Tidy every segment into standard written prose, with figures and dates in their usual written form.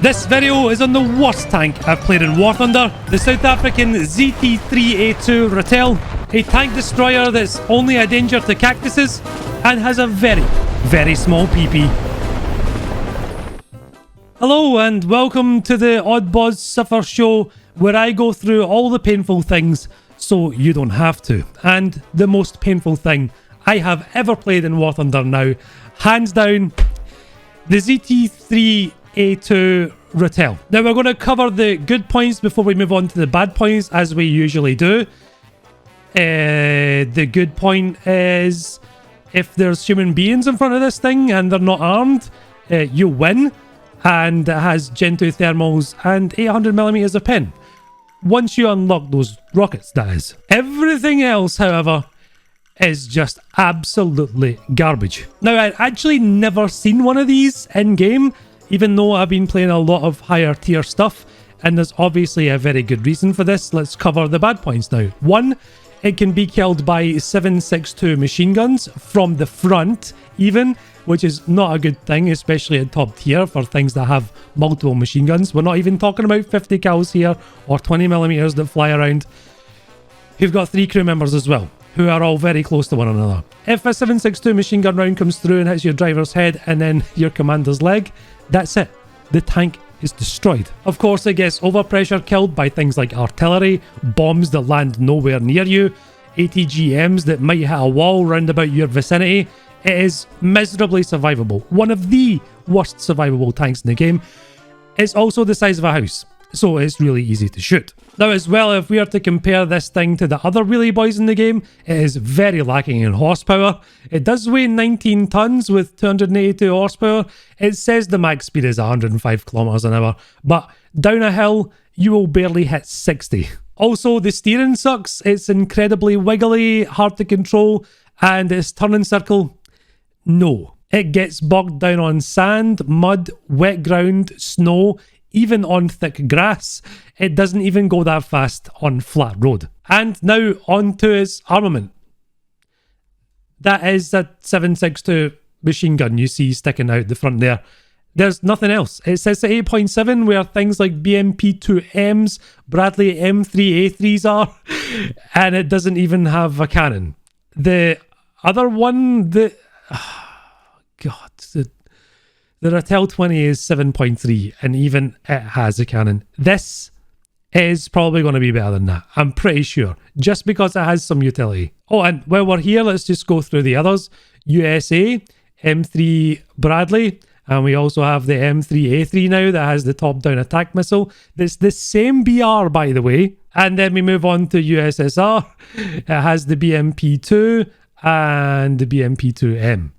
This video is on the worst tank I've played in War Thunder, the South African ZT3A2 Ratel, a tank destroyer that's only a danger to cactuses and has a very, very small PP. Hello and welcome to the OddBawZ Suffer Show, where I go through all the painful things so you don't have to. And the most painful thing I have ever played in War Thunder now, hands down, the ZT3A2 Ratel. Now we're going to cover the good points before we move on to the bad points, as we usually do. The good point is if there's human beings in front of this thing and they're not armed, you win. And it has Gen 2 thermals and 800mm of pen. Once you unlock those rockets, that is. Everything else, however, is just absolutely garbage. Now, I'd actually never seen one of these in-game, even though I've been playing a lot of higher tier stuff, and there's obviously a very good reason for this. Let's cover the bad points now. One, it can be killed by 7.62 machine guns from the front, even, which is not a good thing, especially at top tier for things that have multiple machine guns. We're not even talking about 50 cals here or 20mm that fly around. You've got 3 crew members as well, who are all very close to one another. If a 7.62 machine gun round comes through and hits your driver's head and then your commander's leg, that's it. The tank is destroyed. Of course, it gets overpressure killed by things like artillery, bombs that land nowhere near you, ATGMs that might hit a wall round about your vicinity. It is miserably survivable. One of the worst survivable tanks in the game. It's also the size of a house, so it's really easy to shoot. Now as well, if we are to compare this thing to the other wheelie boys in the game, it is very lacking in horsepower. It does weigh 19 tons with 282 horsepower. It says the max speed is 105 kilometers an hour, but down a hill, you will barely hit 60. Also, the steering sucks. It's incredibly wiggly, hard to control, and its turning circle, no. It gets bogged down on sand, mud, wet ground, snow, even on thick grass. It doesn't even go that fast on flat road. And now on to its armament. That is a 7.62 machine gun you see sticking out the front there. There's nothing else. It says at 8.7 where things like BMP-2Ms, Bradley M3A3s are, and it doesn't even have a cannon. The other one, the Ratel 20 is 7.3 and even it has a cannon. This is probably going to be better than that, I'm pretty sure, just because it has some utility. Oh, and while we're here, let's just go through the others. USA, M3 Bradley, and we also have the M3A3 now that has the top-down attack missile. It's the same BR, by the way. And then we move on to USSR. It has the BMP-2 and the BMP-2M.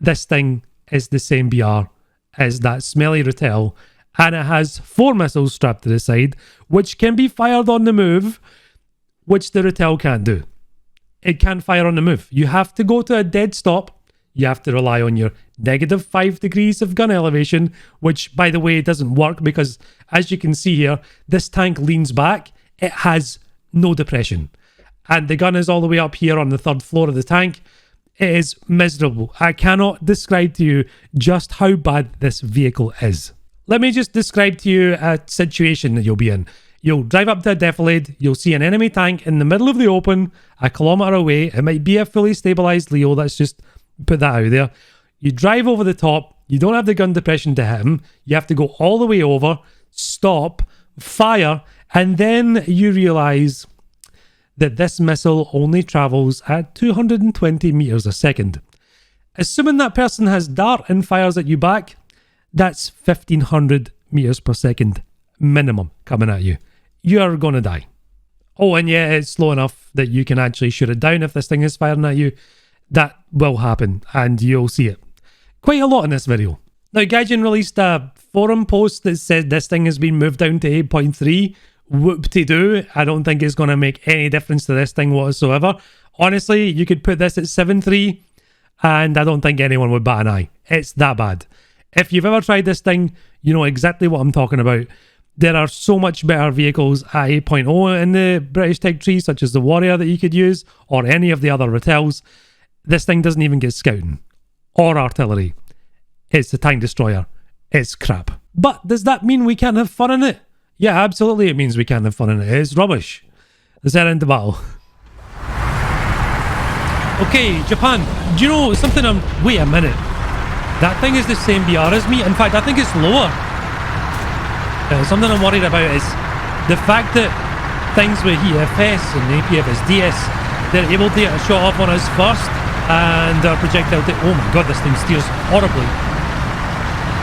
This thing is the same BR as that smelly Ratel, and it has 4 missiles strapped to the side, which can be fired on the move, which the Ratel can't do. It can't fire on the move. You have to go to a dead stop. You have to rely on your -5 degrees of gun elevation, which, by the way, doesn't work because, as you can see here, this tank leans back. It has no depression. And the gun is all the way up here on the 3rd floor of the tank. It is miserable. I cannot describe to you just how bad this vehicle is. Let me just describe to you a situation that you'll be in. You'll drive up to a defilade, you'll see an enemy tank in the middle of the open, a kilometre away. It might be a fully stabilised Leo, let's just put that out there. You drive over the top, you don't have the gun depression to hit him, you have to go all the way over, stop, fire, and then you realise that this missile only travels at 220 meters a second. Assuming that person has dart and fires at you back, that's 1500 meters per second minimum coming at you. You're gonna die. Oh, and yeah, it's slow enough that you can actually shoot it down if this thing is firing at you. That will happen, and you'll see it quite a lot in this video. Now, Gaijin released a forum post that said this thing has been moved down to 8.3. Whoop-de-doo. I don't think it's going to make any difference to this thing whatsoever. Honestly, you could put this at 7.3 and I don't think anyone would bat an eye. It's that bad. If you've ever tried this thing, you know exactly what I'm talking about. There are so much better vehicles at 8.0 in the British tech tree, such as the Warrior that you could use, or any of the other Ratels. This thing doesn't even get scouting or artillery. It's a tank destroyer. it's crap. But does that mean we can't have fun in it? Yeah, absolutely it means we can't have fun in it. It's rubbish. Let's head into battle. Okay, Japan. Do you know something? Wait a minute. That thing is the same BR as me. In fact, I think it's lower. Something I'm worried about is the fact that things with EFS and APFSDS, they're able to get a shot off on us first, and our projectile... Oh my god, this thing steers horribly.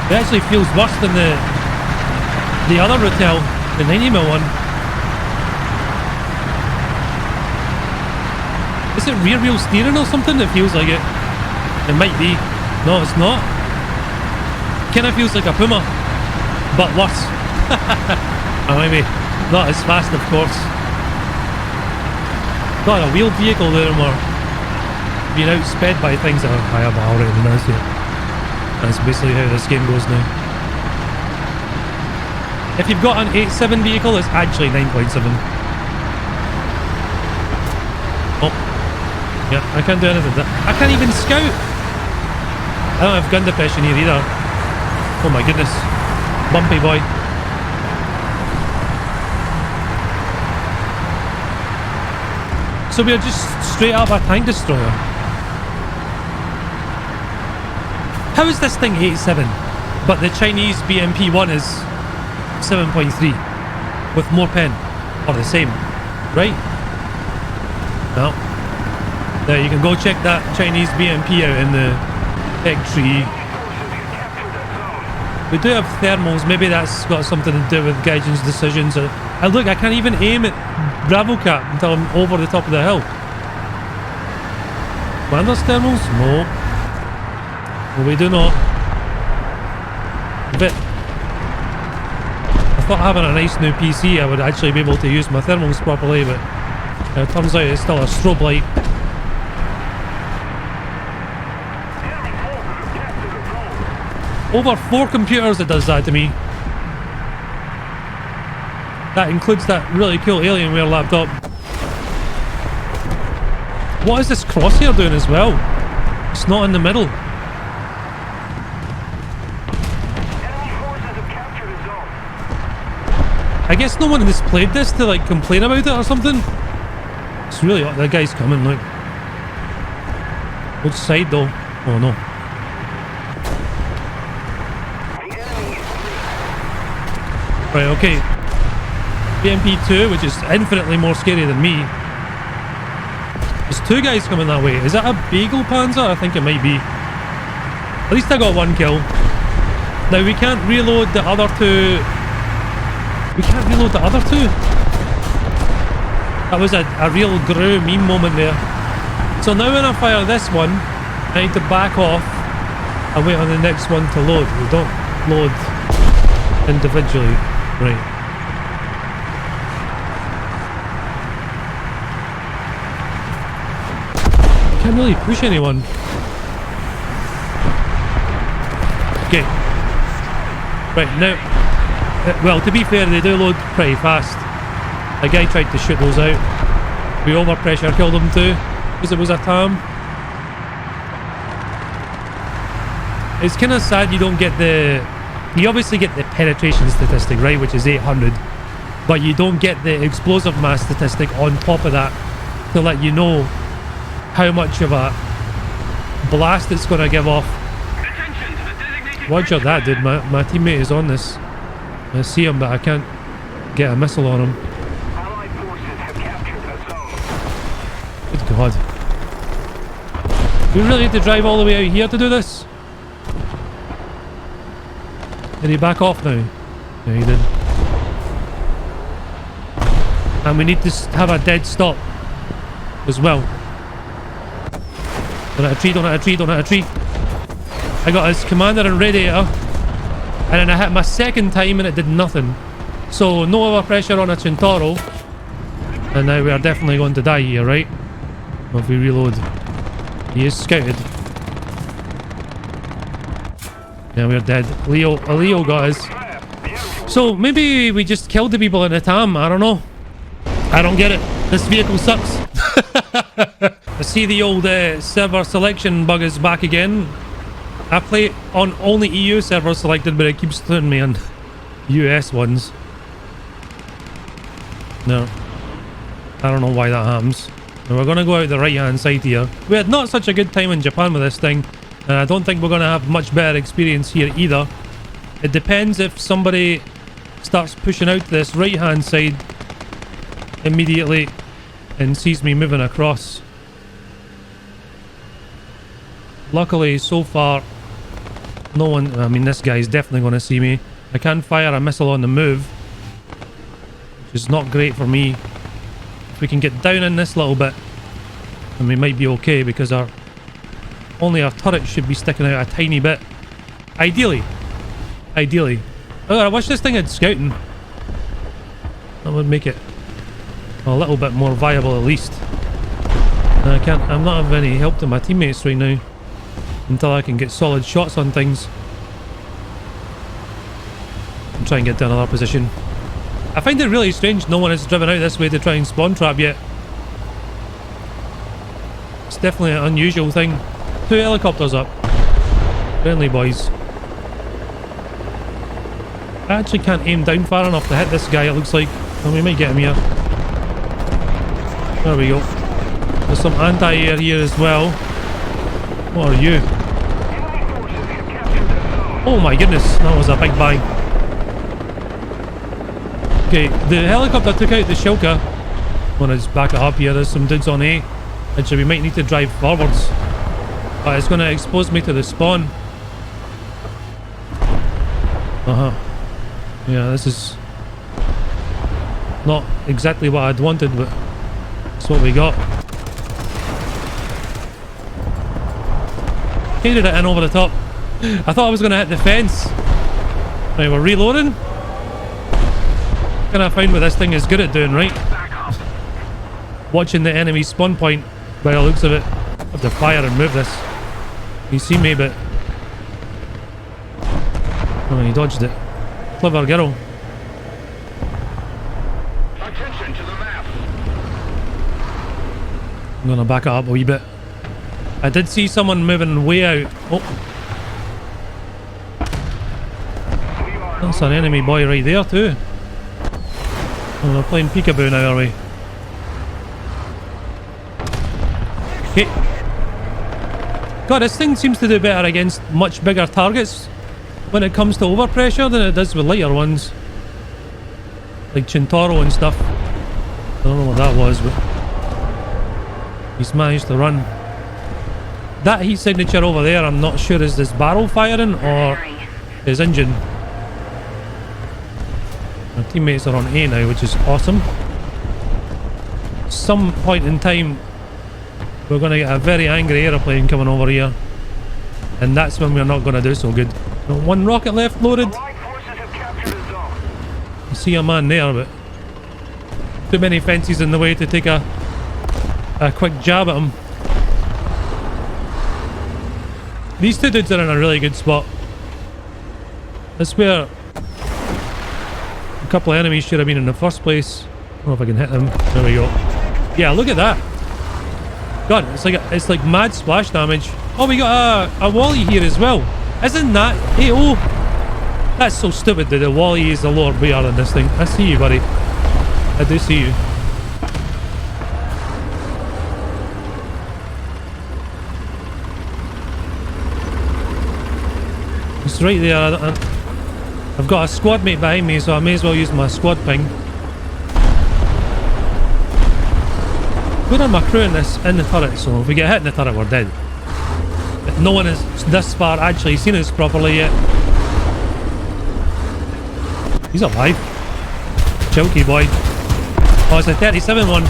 It actually feels worse than the other Rotel, the 90mm one. Is it rear wheel steering or something? It feels like it. It might be. No, it's not. Kinda feels like a Puma, but worse. Or maybe not as fast, of course. Got a wheeled vehicle there and we're being outsped by things that are higher, but I already announced it. That's basically how this game goes now. If you've got an 8.7 vehicle, it's actually 9.7. Oh. Yeah, I can't do anything. I can't even scout. I don't have gun depression here either. Oh my goodness. Bumpy boy. So we're just straight up a tank destroyer. How is this thing 8.7, but the Chinese BMP-1 is 7.3 with more pen, or the same, right? No. There, you can go check that Chinese BMP out in the egg tree. We do have thermals. Maybe that's got something to do with Gaijin's decisions. Look, I can't even aim at Bravo Cat until I'm over the top of the hill. Commander's thermals? No. Well, we do not. But I thought having a nice new PC I would actually be able to use my thermals properly, but it turns out it's still a strobe light. Over 4 computers it does that to me. That includes that really cool Alienware laptop. What is this crosshair doing as well? It's not in the middle. I guess no one has played this to like complain about it or something. It's really... that guy's coming, look. Which side though? Oh no. Right, okay. BMP-2, which is infinitely more scary than me. There's 2 guys coming that way. Is that a Bagel Panzer? I think it might be. At least I got 1 kill. Now we can't reload the other 2. We can't reload the other 2. That was a real Gru meme moment there. So now when I fire this one, I need to back off and wait on the next one to load. We don't load individually. Right. Can't really push anyone. Okay. Right, now... well, to be fair, they do load pretty fast. A guy tried to shoot those out. We overpressure killed him too, because it was a TAM. It's kind of sad you don't get the... You obviously get the penetration statistic, right, which is 800. But you don't get the explosive mass statistic on top of that to let you know how much of a blast it's going to give off. Roger that, dude. My teammate is on this. I see him, but I can't get a missile on him. Good God. We really need to drive all the way out here to do this? Did he back off now? Yeah, he did. And we need to have a dead stop as well. Don't hit a tree, don't hit a tree, don't hit a tree. I got his commander and radiator, and then I hit my second time and it did nothing. So no overpressure on a Centauro, and now we are definitely going to die here, right? Well, if we reload. He is scouted. Yeah, we're dead. Leo got us. So maybe we just killed the people in the TAM. I don't know. I don't get it. This vehicle sucks. I see the old server selection bug is back again. I play on only EU servers selected, but it keeps throwing me on US ones. No. I don't know why that happens. And we're going to go out the right hand side here. We had not such a good time in Japan with this thing. And I don't think we're going to have much better experience here either. It depends if somebody starts pushing out this right hand side immediately and sees me moving across. Luckily, so far, no one... I mean, this guy's definitely going to see me. I can fire a missile on the move, which is not great for me. If we can get down in this little bit, then we might be okay, because only our turret should be sticking out a tiny bit. Ideally. Oh, I wish this thing had scouting. That would make it a little bit more viable at least. I'm not having any help to my teammates right now until I can get solid shots on things. I'm trying to get to another position. I find it really strange no one has driven out this way to try and spawn trap yet. It's definitely an unusual thing. 2 helicopters up. Friendly boys. I actually can't aim down far enough to hit this guy, it looks like. Well, we might get him here. There we go. There's some anti-air here as well. What are you? Oh my goodness, that was a big bang. Okay, the helicopter took out the Shilka. Want to back it up here, there's some dudes on A. Actually, we might need to drive forwards. But it's going to expose me to the spawn. Yeah, this is not exactly what I'd wanted, but that's what we got. Hated it in over the top. I thought I was going to hit the fence. Right, we're reloading. Kind of found what this thing is good at doing, right? Watching the enemy spawn point by the looks of it. I have to fire and move this. You see me, but... oh, he dodged it. Clever girl. Attention to the map. I'm gonna back it up a wee bit. I did see someone moving way out. Oh. That's an enemy boy right there too. Oh, we're playing peekaboo now, are we? Okay. God, this thing seems to do better against much bigger targets when it comes to overpressure than it does with lighter ones. Like Chintoro and stuff. I don't know what that was, but he's managed to run. That heat signature over there, I'm not sure is this barrel firing or his engine. Our teammates are on A now, which is awesome. Some point in time, we're going to get a very angry aeroplane coming over here. And that's when we're not going to do so good. Got one rocket left loaded. I see a man there, but too many fences in the way to take a quick jab at him. These two dudes are in a really good spot. That's where a couple of enemies should have been in the first place. I don't know if I can hit them. There we go. Yeah, look at that. God, it's like mad splash damage. Oh, we got a Wally here as well. Isn't that... hey, oh! That's so stupid that the Wally is the lower BR in this thing. I see you, buddy. I do see you. It's right there. I've got a squad mate behind me, so I may as well use my squad ping. Where are my crew in this? In the turret, so if we get hit in the turret, we're dead. But no one has this far actually seen us properly yet. He's alive. Chilky boy. Oh, it's a 37 one.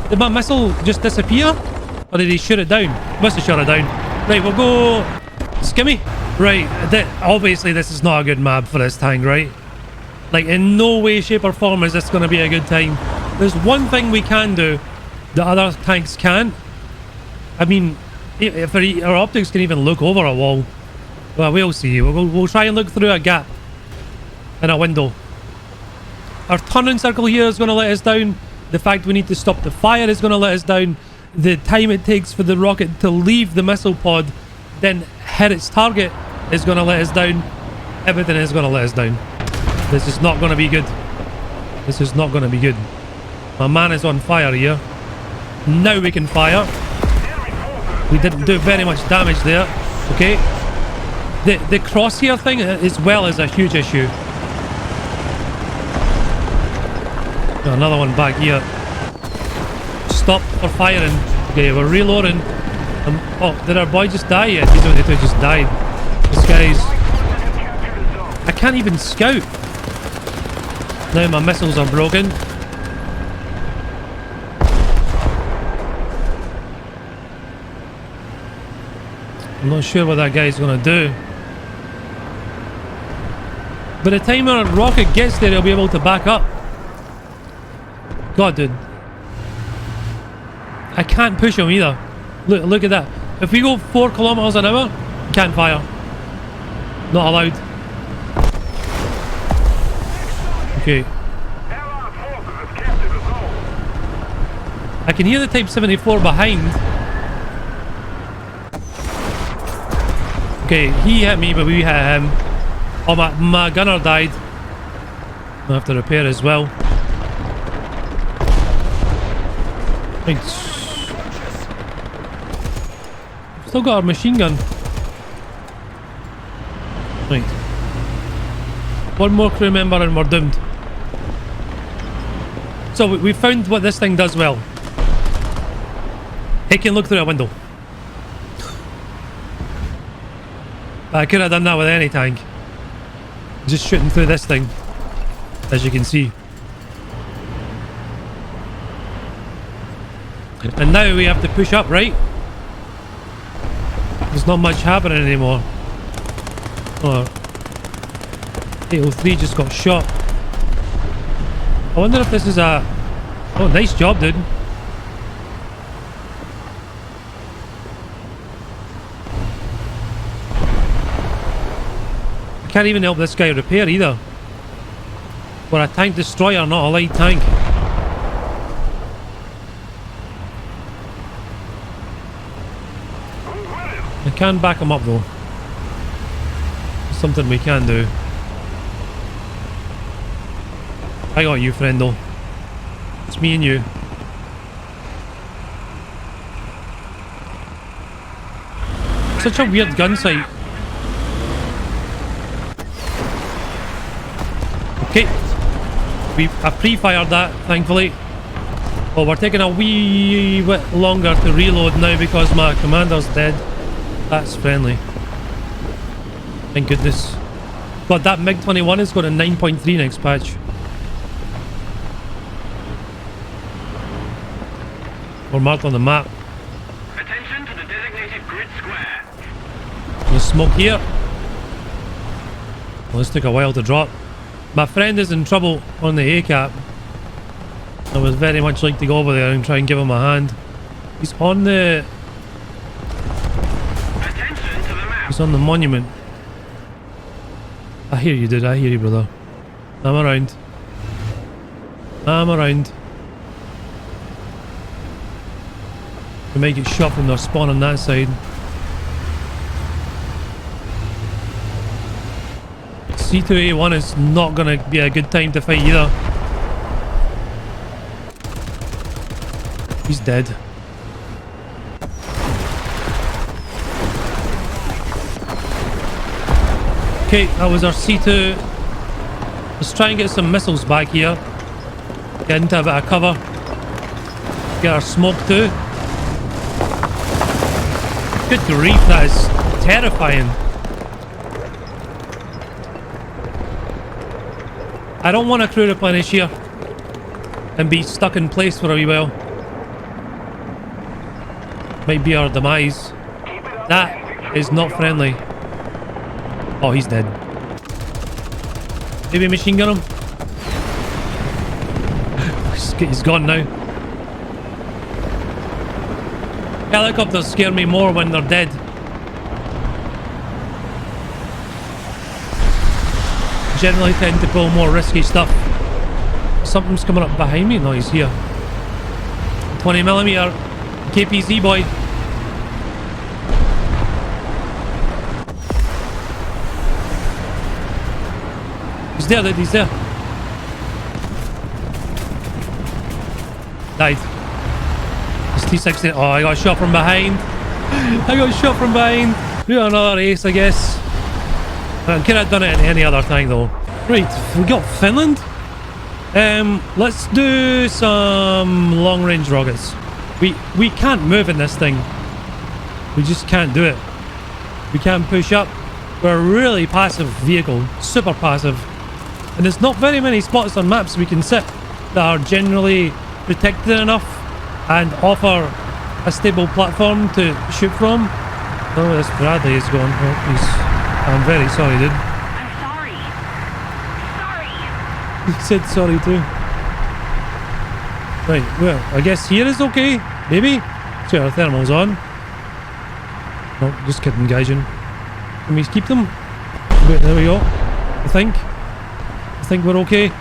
Did my missile just disappear? Or did he shoot it down? Must have shot it down. Right, we'll go... skimmy. Right, obviously this is not a good map for this tank, right? Like, in no way, shape or form is this going to be a good time. There's one thing we can do that other tanks can't. I mean, if our optics can even look over a wall, well, we'll see. We'll try and look through a gap in a window. Our turning circle here is going to let us down. The fact we need to stop the fire is going to let us down. The time it takes for the rocket to leave the missile pod, then hit its target is going to let us down. Everything is going to let us down. This is not going to be good. This is not going to be good. My man is on fire here. Now we can fire. We didn't do very much damage there. Okay. The crosshair thing as well is a huge issue. Another one back here. Stop for firing. Okay, we're reloading. Oh, did our boy just die yet? ZT3A2 just died. This guy's... I can't even scout. Now my missiles are broken. I'm not sure what that guy's gonna do. By the time our rocket gets there, he'll be able to back up. God, dude. I can't push him either. Look at that. If we go 4 kilometers an hour, can't fire. Not allowed. Okay. I can hear the Type 74 behind. Okay, he hit me, but we hit him. Oh, my gunner died. I have to repair as well. Right. Still got our machine gun. Right. One more crew member and we're doomed. So we found what this thing does well. It can look through a window. I could have done that with any tank. Just shooting through this thing, as you can see. And now we have to push up, right? There's not much happening anymore. Oh, 803 just got shot. I wonder if this is a... Oh, nice job, dude. I can't even help this guy repair either. We're a tank destroyer, not a light tank. I can back him up though. Something we can do. I got you, friendo. It's me and you. Such a weird gun sight. Okay. I pre-fired that, thankfully. Oh, we're taking a wee bit longer to reload now because my commander's dead. That's friendly. Thank goodness. God, that MiG-21 is going to 9.3 next patch. We're marked on the map. Attention to the designated grid square. There's smoke here. Well, this took a while to drop. My friend is in trouble on the A-cap. I would very much like to go over there and try and give him a hand. He's on the... Attention to the map. He's on the monument. I hear you, dude. I hear you, brother. I'm around. I'm around. We might get shot from their spawn on that side. ZT3A1 is not gonna be a good time to fight either. He's dead. Okay, that was our C2. Let's try and get some missiles back here. Get into a bit of cover. Get our smoke too. Good grief, that is terrifying. I don't want a crew replenish here and be stuck in place for a wee while. Might be our demise. That is not friendly. Oh, he's dead. Maybe machine gun him. He's gone now. Helicopters scare me more when they're dead. Generally tend to pull more risky stuff. Something's coming up behind me. No, he's here. 20mm KPZ boy. there, dude. He's there. Died. It's T60. Oh, I got shot from behind. I got shot from behind. We got another ace, I guess. I could have done it in any other time, though. Right, we got Finland. Let's do some long-range rockets. We can't move in this thing. We just can't do it. We can't push up. We're a really passive vehicle, super passive. And there's not very many spots on maps we can sit that are generally protected enough and offer a stable platform to shoot from. Oh, this Bradley is going. Oh, I'm very sorry, dude. I'm sorry. Sorry. He said sorry too. Right, well, I guess here is okay. Maybe. See, our thermal's on. No, just kidding, Gaijin. Can we keep them? Wait, there we go. I think we're okay.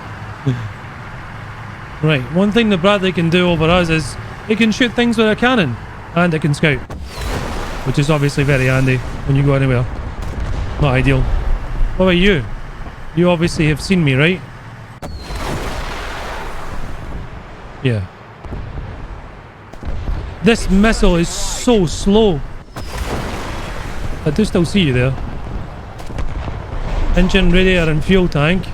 Right, one thing that Bradley can do over us is it can shoot things with a cannon and it can scout, which is obviously very handy when you go anywhere. Not ideal. What about you? You obviously have seen me, right? Yeah. This missile is so slow. I do still see you there. Engine, radiator and fuel tank.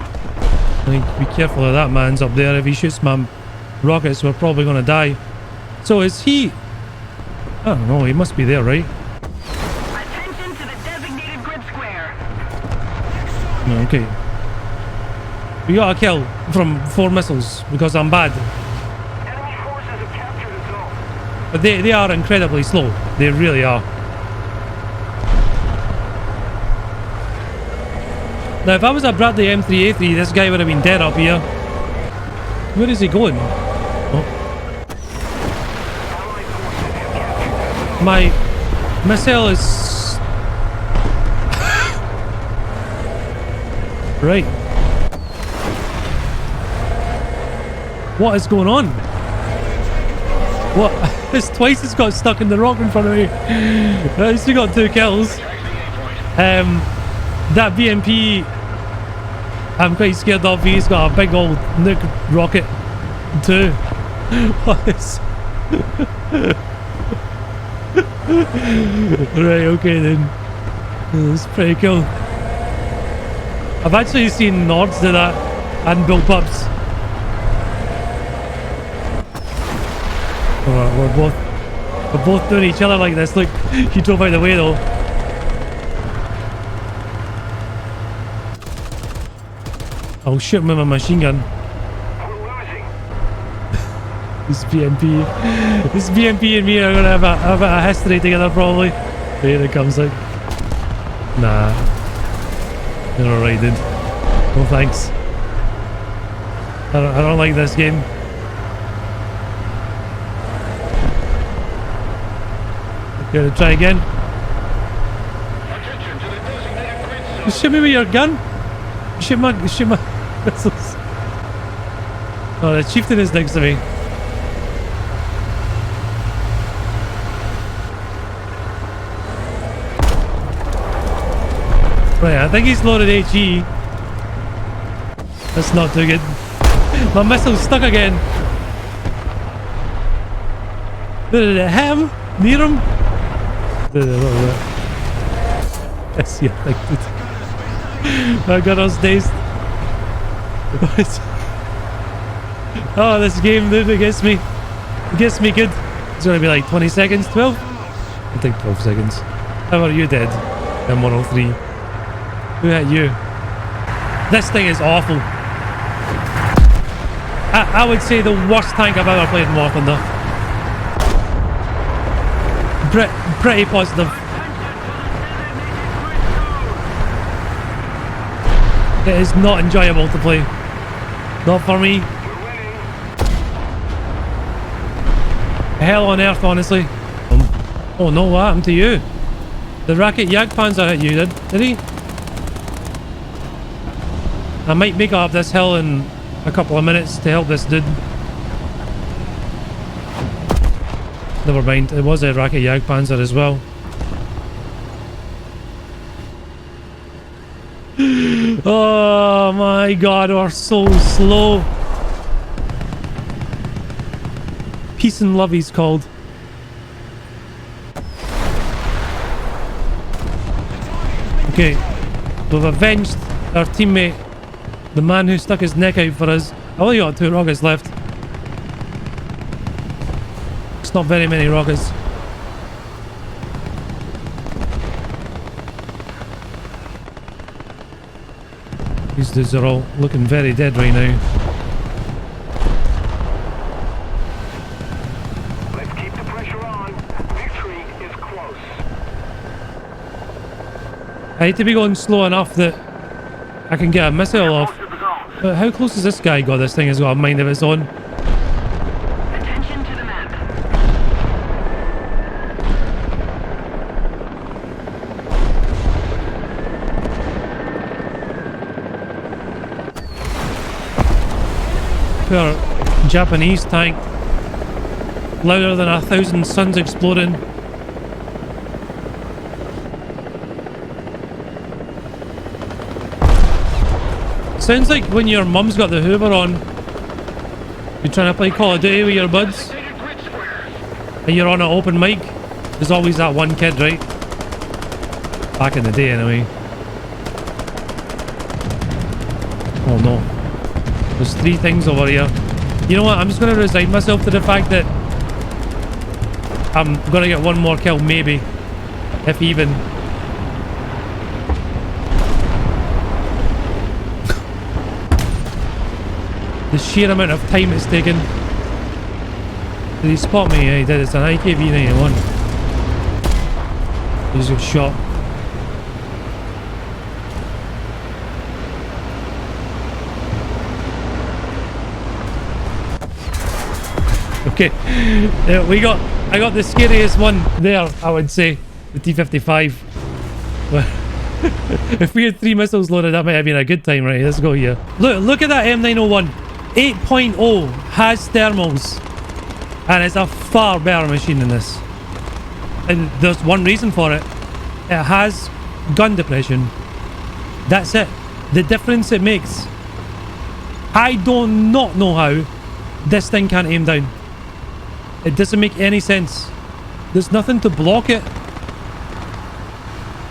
I think be careful of that man's up there. If he shoots my rockets, we're probably going to die. So is he... I don't know, he must be there, right? Attention to the designated grid square. Okay. We got a kill from 4 missiles because I'm bad. Enemy forces have captured the zone. But they are incredibly slow. They really are. Now, if I was a Bradley M3A3, this guy would have been dead up here. Where is he going? Oh. My missile is... Right. What is going on? What? This twice has got stuck in the rock in front of me. At least he got 2 kills. That BMP, I'm quite scared of. He's got a big old nuke rocket too. What is... Right, okay then. That's pretty cool. I've actually seen Nords do that and build pups. Alright, we're both doing each other like this. Look, he drove out of the way though. I'll shoot him with my machine gun. This BMP and me are gonna have a history together probably. Here it comes out. Nah. You're alright, dude. No thanks. I don't like this game. Gonna try again. Shoot me with your gun. Shoot my missiles. Oh, the chieftain is next to me. Right, I think he's loaded HE. That's not too good. My missile's stuck again. Did it hit him? Near him? Yes, yeah, like it. My gun was dazed. Oh, this game, dude, it gets me. It gets me good. It's gonna be like 20 seconds, 12? I think 12 seconds. How are you dead? M103. Who hit you? This thing is awful. I would say the worst tank I've ever played in War Thunder. Pretty positive. It is not enjoyable to play. Not for me. Hell on earth, honestly. Oh no, what happened to you? The Rocket Jagdpanzer hit you, did he? I might make it up this hill in a couple of minutes to help this dude. Never mind, it was a Rocket Jagdpanzer as well. Oh my god, we're so slow. Peace and Love he's called. Okay, we've avenged our teammate, the man who stuck his neck out for us. I only got 2 rockets left. It's not very many rockets. These dudes are all looking very dead right now. Let's keep the pressure on. Victory is close. I need to be going slow enough that I can get a missile off. But how close has this guy got? This thing has got a mind of its own. Attention to the map. Poor Japanese tank. Louder than 1,000 suns exploding. Sounds like when your mum's got the Hoover on, you're trying to play Call of Duty with your buds, and you're on an open mic. There's always that one kid, right? Back in the day, anyway. Oh no. There's 3 things over here. You know what? I'm just going to resign myself to the fact that I'm going to get one more kill, maybe. If even. The sheer amount of time it's taken. Did he spot me? Yeah, he did. It's an IKV-91. He's got shot. Okay, I got the scariest one there, I would say, the T-55. If we had 3 missiles loaded, that might have been a good time, right? Let's go here. Look at that M901. 8.0 has thermals, and it's a far better machine than this. And there's one reason for it. It has gun depression. That's it. The difference it makes. I do not know how this thing can't aim down. It doesn't make any sense. There's nothing to block it.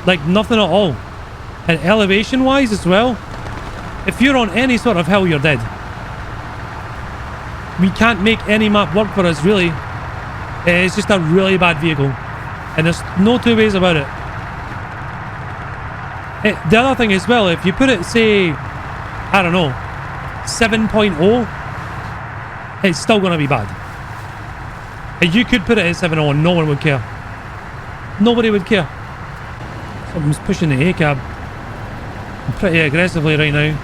Like nothing at all. And elevation wise as well, if you're on any sort of hill, you're dead. We can't make any map work for us, really. It's just a really bad vehicle, and there's no 2 ways about it. The other thing as well, if you put it, say, I don't know, 7.0, it's still going to be bad. And you could put it at 7.0 and no one would care. Nobody would care. Something's pushing the A-cab pretty aggressively right now.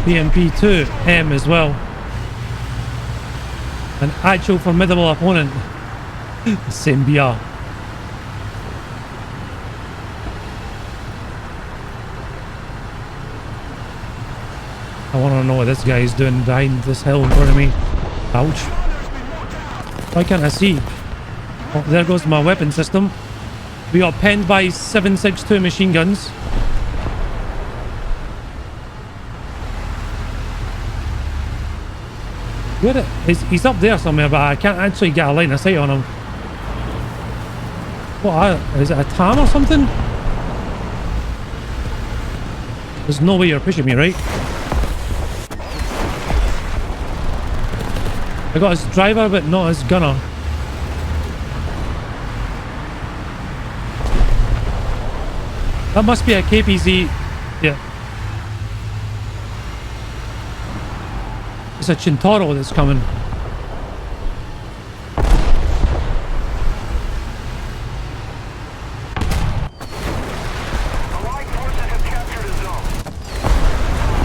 BMP-2M as well. An actual formidable opponent. Same BR. I want to know what this guy is doing behind this hill in front of me. Ouch. Why can't I see? Oh, there goes my weapon system. We got penned by 7.62 machine guns. Where he's up there somewhere, but I can't actually get a line of sight on him. What? Is it a TAM or something? There's no way you're pushing me, right? I got his driver, but not his gunner. That must be a KPZ. Yeah. It's a Chintaro that's coming.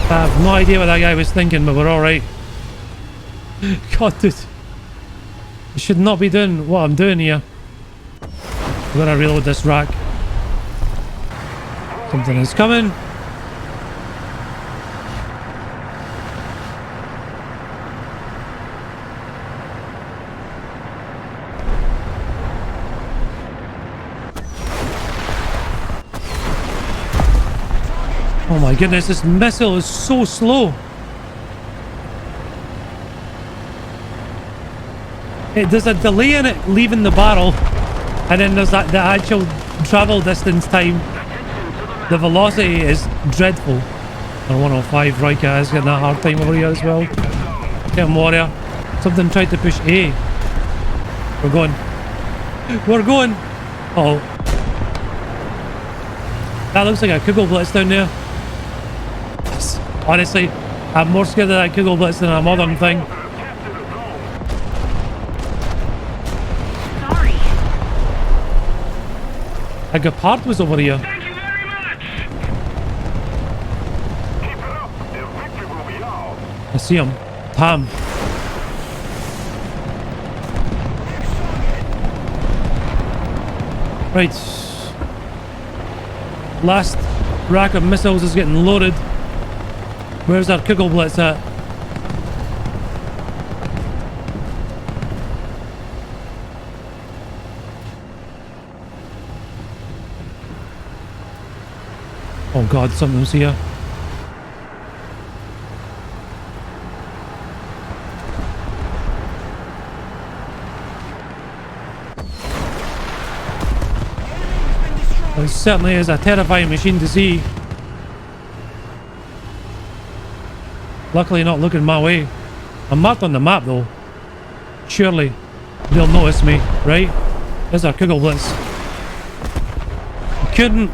I have no idea what that guy was thinking, but we're alright. God, dude. I should not be doing what I'm doing here. I'm gonna reload this rack. Something is coming. Oh my goodness, this missile is so slow. There's a delay in it leaving the barrel, and then there's the actual travel distance time. The velocity is dreadful. And 105, right guys, getting that hard time over here as well. Get him, warrior. Something tried to push A. We're going. We're going. Uh oh. That looks like a Kugel Blitz down there. Honestly, I'm more scared of that Kugel Blitz than a modern thing. Sorry. A Gepard was over here. Thank you very much. Keep it up. The victory will be ours. I see him. Tam. Right. Last rack of missiles is getting loaded. Where's our Kugel Blitz at? Oh god, something's here. It certainly is a terrifying machine to see. Luckily not looking my way. I'm marked on the map though. Surely they'll notice me, right? There's our Kugel Blitz. Couldn't.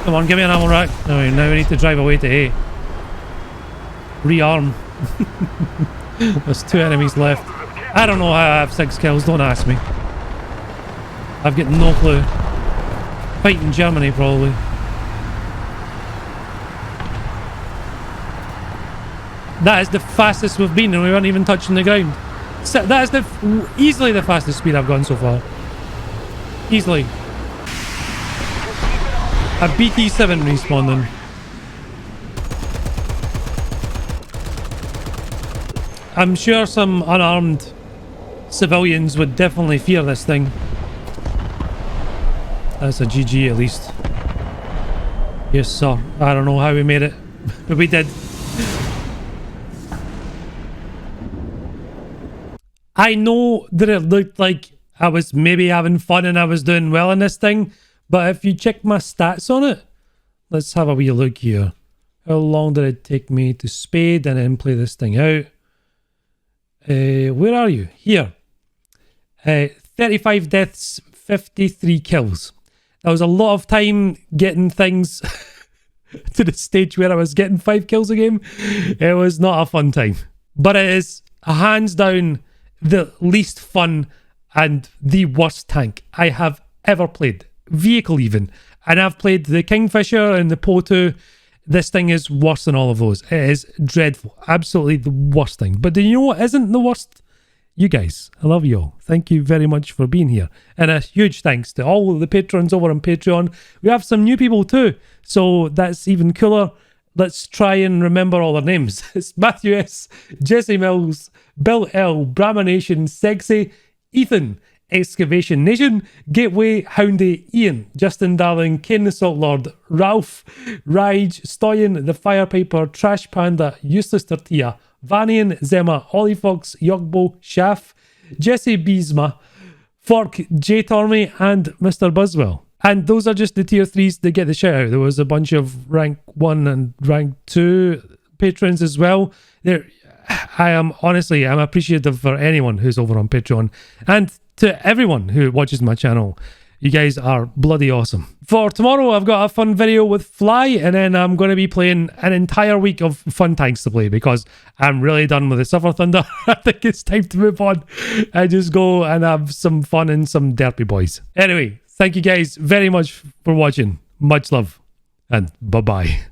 Come on, give me an ammo rack. Oh, now we need to drive away to A. Rearm. There's 2 enemies left. I don't know how I have 6 kills, don't ask me. I've got no clue. Fighting Germany, probably. That is the fastest we've been, and we weren't even touching the ground. So that is easily the fastest speed I've gone so far. Easily. A BT7 respawning. I'm sure some unarmed civilians would definitely fear this thing. That's a GG at least. Yes, sir. I don't know how we made it, but we did. I know that it looked like I was maybe having fun and I was doing well in this thing, but if you check my stats on it, let's have a wee look here. How long did it take me to spade and then play this thing out? Where are you? Here. 35 deaths, 53 kills. That was a lot of time getting things to the stage where I was getting 5 kills a game. It was not a fun time. But it is hands down the least fun and the worst tank I have ever played. Vehicle even. And I've played the Kingfisher and the Po2. This thing is worse than all of those. It is dreadful. Absolutely the worst thing. But do you know what isn't the worst? You guys. I love you all. Thank you very much for being here. And a huge thanks to all of the patrons over on Patreon. We have some new people too, so that's even cooler. Let's try and remember all their names. It's Matthew S, Jesse Mills, Bill L, Brahmanation, Sexy, Ethan, Excavation Nation, Gateway, Houndy, Ian, Justin Darling, Ken the Salt Lord, Ralph, Rige, Stoyan, The Firepiper, Trash Panda, Useless Tortilla, Vanian, Zema, Ollie Fox, Yogbo, Shaff, Jesse Beesma, Fork, J Tormy, and Mr. Buzzwell. And those are just the tier 3s that get the shout out. There was a bunch of rank 1 and rank 2 patrons as well. I'm appreciative for anyone who's over on Patreon. And to everyone who watches my channel. You guys are bloody awesome. For tomorrow, I've got a fun video with Fly, and then I'm going to be playing an entire week of fun tanks to play because I'm really done with the Suffer Thunder. I think it's time to move on and just go and have some fun and some derpy boys. Anyway, thank you guys very much for watching. Much love, and bye-bye.